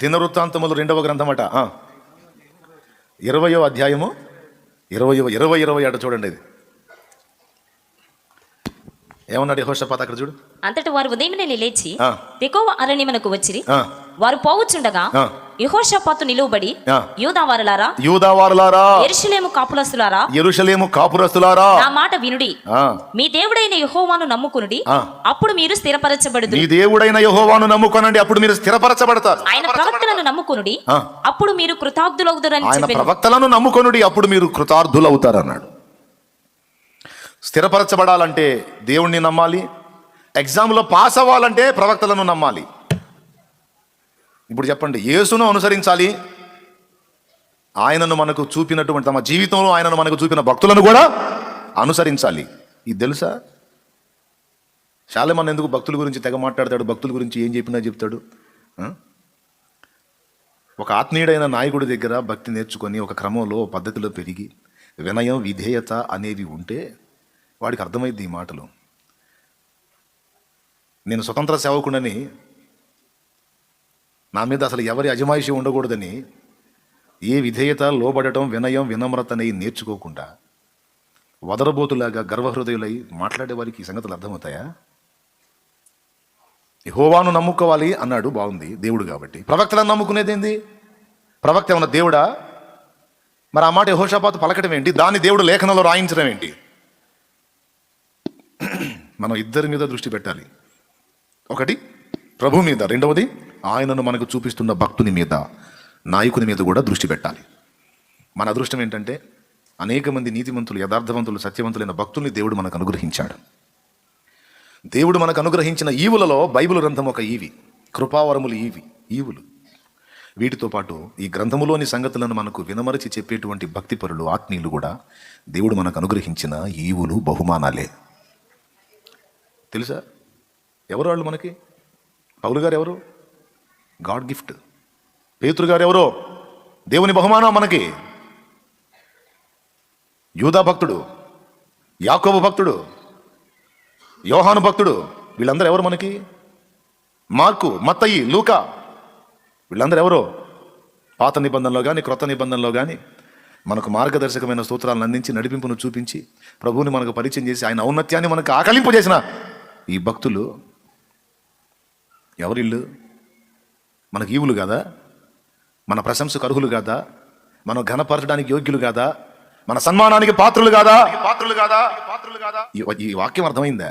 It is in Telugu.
దినవృత్తాంతములు 2వ గ్రంథమట 20వ అధ్యాయము 20 అట చూడండి. ఇది ఏమన్నాడు యెహోషాపాతు అక్కడ చూడు. అంతటి వారు ఉదయమునే లేచి తెకోవ అరణ్యమునకు వచ్చిరి. వారు పోవచ్చుండగా యెహోషాపాతు నిలువబడి యూదావారులారా యెరూషలేము కాపురస్తులారా నా మాట వినుడి. మీ దేవుడైన యెహోవాను నమ్ముకొనుడి, అప్పుడు మీరు స్థిరపరచబడుదురు. మీ దేవుడైన యెహోవాను నమ్ముకొనండి, అప్పుడు మీరు స్థిరపరచబడతారు. ఆయన ప్రవక్తలను నమ్ముకొనుడి, అప్పుడు మీరు కృతార్థులవుదురని చెప్పాను. ఆయన ప్రవక్తలను నమ్ముకొనుడి, అప్పుడు మీరు కృతార్థులవుతారు అన్నాడు. స్థిరపరచబడాలంటే దేవుణ్ణి నమ్మాలి, ఎగ్జామ్లో పాస్ అవ్వాలంటే ప్రవక్తలను నమ్మాలి. ఇప్పుడు చెప్పండి, యేసును అనుసరించాలి, ఆయనను మనకు చూపినటువంటి తమ జీవితంలో ఆయనను మనకు చూపిన భక్తులను కూడా అనుసరించాలి. ఇది తెలుసా? చాలామంది ఎందుకు భక్తుల గురించి తెగ మాట్లాడతాడు, భక్తుల గురించి ఏం చెప్పినా చెప్తాడు. ఒక ఆత్మీయుడైన నాయకుడి దగ్గర భక్తి నేర్చుకొని ఒక క్రమంలో పద్ధతిలో పెరిగి వినయం విధేయత అనేవి ఉంటే వాడికి అర్థమైంది ఈ మాటలు. నేను స్వతంత్ర సేవకుడని, నా మీద అసలు ఎవరి అజమాయిషి ఉండకూడదని, ఏ విధేయత లోబడటం వినయం వినమ్రత అనేవి నేర్చుకోకుండా వదరబోతులాగా గర్వహృదయులై మాట్లాడే వారికి ఈ సంగతులు అర్థమవుతాయా? యెహోవాను నమ్ముకోవాలి అన్నాడు, బాగుంది, దేవుడు కాబట్టి. ప్రవక్తలను నమ్ముకునేది ఏంది? ప్రవక్త ఏమన్నా దేవుడా? మరి ఆ మాట యెహోషాపాతు పలకడం ఏంటి? దాన్ని దేవుడు లేఖనంలో రాయించడం ఏంటి? మనం ఇద్దరి మీద దృష్టి పెట్టాలి. ఒకటి ప్రభు మీద, రెండవది ఆయనను మనకు చూపిస్తున్న భక్తుని మీద, నాయకుని మీద కూడా దృష్టి పెట్టాలి. మన అదృష్టం ఏంటంటే అనేక మంది నీతిమంతులు, యథార్థవంతులు, సత్యవంతులైన భక్తుల్ని దేవుడు మనకు అనుగ్రహించాడు. దేవుడు మనకు అనుగ్రహించిన ఈవులలో బైబిల్ గ్రంథం ఒక ఈవి, కృపావరములు ఈవులు. వీటితో పాటు ఈ గ్రంథములోని సంగతులను మనకు వినమరచి చెప్పేటువంటి భక్తిపరులు, ఆత్మీయులు కూడా దేవుడు మనకు అనుగ్రహించిన ఈవులు, బహుమానాలే. తెలుసా ఎవరు వాళ్ళు మనకి? పౌలు గారు ఎవరు? God gift. పేతురు గారు ఎవరో? దేవుని బహుమానం మనకి. యూదా భక్తుడు, యాకోబు భక్తుడు, యోహాను భక్తుడు, వీళ్ళందరూ ఎవరు మనకి? మార్కు, మత్తయి, లూకా, వీళ్ళందరూ ఎవరో? పాత నిబంధనలో కానీ క్రొత్త నిబంధనలో కానీ మనకు మార్గదర్శకమైన స్తోత్రాలను అందించి, నడిపింపును చూపించి, ప్రభువుని మనకు పరిచయం చేసి, ఆయన ఔన్నత్యాన్ని మనకు ఆకలింపు చేసిన ఈ భక్తులు ఎవరిల్లు? మనకు ఈవులు కాదా? మన ప్రశంసకు అర్హులు కాదా? మనం ఘనపరచడానికి యోగ్యులు కాదా? మన సన్మానానికి పాత్రులు కాదా? ఈ వాక్యం అర్థమైందా?